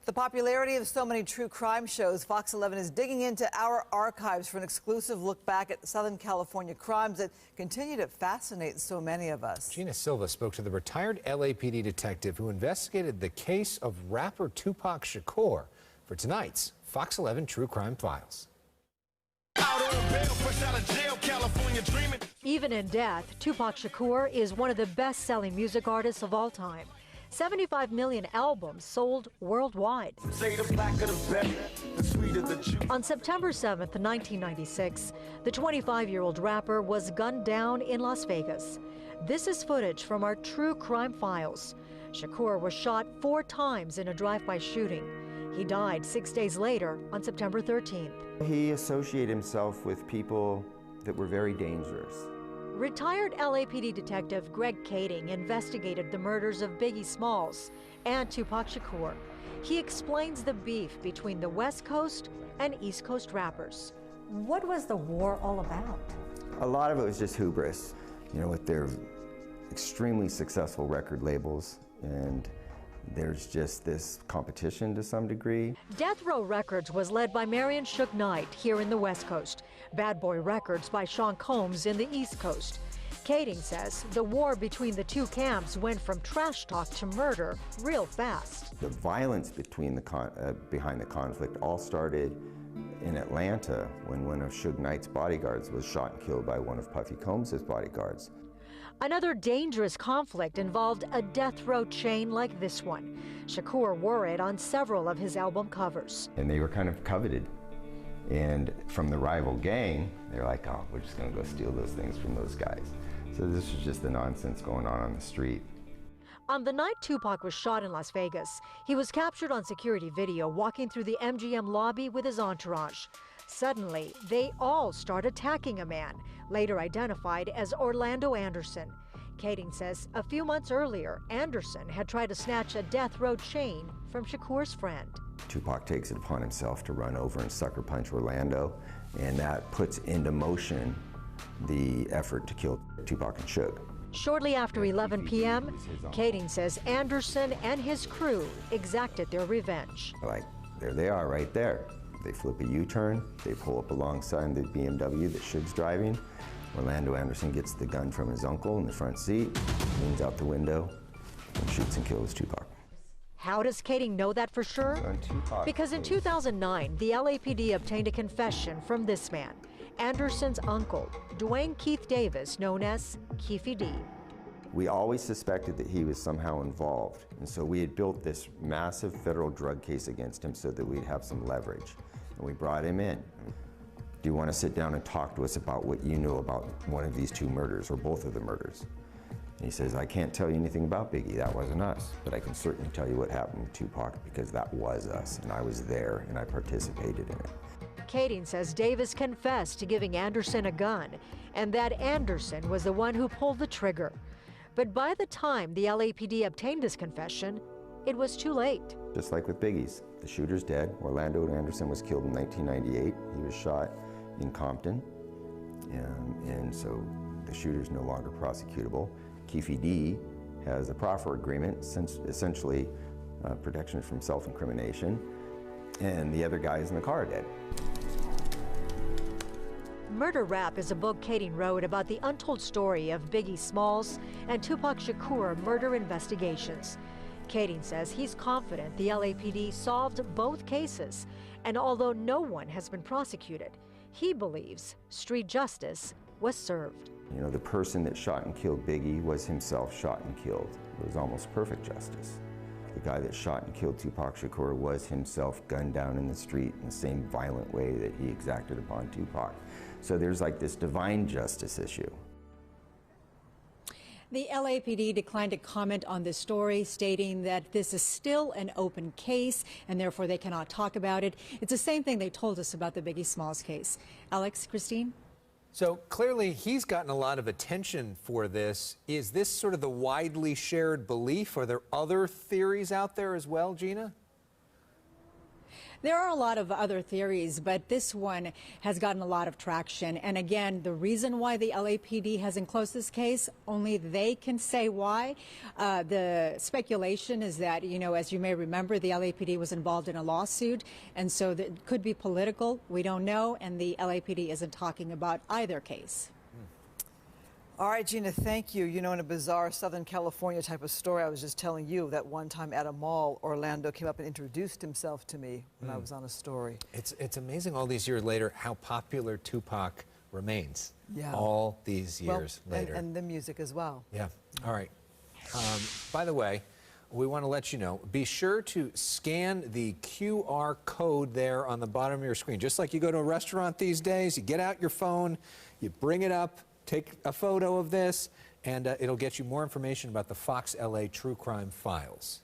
The popularity of so many true crime shows, Fox 11 is digging into our archives for an exclusive look back at Southern California crimes that continue to fascinate so many of us. Gina Silva spoke to the retired LAPD detective who investigated the case of rapper Tupac Shakur for tonight's Fox 11 True Crime Files. Even in death, Tupac Shakur is one of the best-selling music artists of all time. 75 million albums sold worldwide. On September 7th, 1996, the 25-year-old rapper was gunned down in Las Vegas. This is footage from our True Crime Files. Shakur was shot 4 times in a drive-by shooting. He died 6 days later on September 13th. He associated himself with people that were very dangerous. Retired LAPD detective Greg Kading investigated the murders of Biggie Smalls and Tupac Shakur. He explains the beef between the West Coast and East Coast rappers. What was the war all about? A lot of it was just hubris, you know, with their extremely successful record labels, and there's just this competition to some degree. Death Row Records was led by Marion Shook Knight here in the West Coast. Bad Boy Records by Sean Combs in the East Coast. Kading says the war between the two camps went from trash talk to murder real fast. The violence between behind the conflict all started in Atlanta when one of Suge Knight's bodyguards was shot and killed by one of Puffy Combs' bodyguards. Another dangerous conflict involved a death row chain like this one. Shakur wore it on several of his album covers. And they were kind of coveted. And from the rival gang, they're like, oh, we're just gonna go steal those things from those guys. So this was just the nonsense going on the street. On the night Tupac was shot in Las Vegas, he was captured on security video walking through the MGM lobby with his entourage. Suddenly, they all start attacking a man, later identified as Orlando Anderson. Kading says a few months earlier, Anderson had tried to snatch a death row chain from Shakur's friend. Tupac takes it upon himself to run over and sucker punch Orlando, and that puts into motion the effort to kill Tupac and Suge. Shortly after 11 p.m., Kading says Anderson and his crew exacted their revenge. Like, there they are right there. They flip a U-turn, they pull up alongside the BMW that Suge's driving. Orlando Anderson gets the gun from his uncle in the front seat, leans out the window, and shoots and kills Tupac. How does Kading know that for sure? Because in 2009, the LAPD obtained a confession from this man, Anderson's uncle, Dwayne Keith Davis, known as Keefy D. We always suspected that he was somehow involved, and so we had built this massive federal drug case against him so that we'd have some leverage. And we brought him in. Do you want to sit down and talk to us about what you know about one of these 2 murders, or both of the murders? And he says, I can't tell you anything about Biggie, that wasn't us, but I can certainly tell you what happened to Tupac, because that was us, and I was there, and I participated in it. Kading says Davis confessed to giving Anderson a gun, and that Anderson was the one who pulled the trigger. But by the time the LAPD obtained this confession, it was too late. Just like with Biggie's, the shooter's dead. Orlando Anderson was killed in 1998. He was shot in Compton, and so the shooter's no longer prosecutable. Keefy D has a proffer agreement, essentially protection from self-incrimination, and the other guys in the car are dead. Murder Rap is a book Kading wrote about the untold story of Biggie Smalls and Tupac Shakur murder investigations. Kading says he's confident the LAPD solved both cases, and although no one has been prosecuted, he believes street justice was served. You know, the person that shot and killed Biggie was himself shot and killed. It was almost perfect justice. The guy that shot and killed Tupac Shakur was himself gunned down in the street in the same violent way that he exacted upon Tupac. So there's like this divine justice issue. The LAPD declined to comment on this story, stating that this is still an open case and therefore they cannot talk about it. It's the same thing they told us about the Biggie Smalls case. Alex, Christine? So clearly he's gotten a lot of attention for this. Is this sort of the widely shared belief? Are there other theories out there as well, Gina? There are a lot of other theories, but this one has gotten a lot of traction. And again, the reason why the LAPD hasn't closed this case, only they can say why. The speculation is that, you know, as you may remember, the LAPD was involved in a lawsuit, and so it could be political. We don't know, and the LAPD isn't talking about either case. All right, Gina, thank you. You know, in a bizarre Southern California type of story, I was just telling you that one time at a mall, Orlando came up and introduced himself to me when I was on a story. It's amazing all these years later how popular Tupac remains. Yeah. All these years later. And the music as well. Yeah. All right. By the way, we want to let you know, be sure to scan the QR code there on the bottom of your screen. Just like you go to a restaurant these days, you get out your phone, you bring it up, take a photo of this, and it'll get you more information about the Fox LA True Crime Files.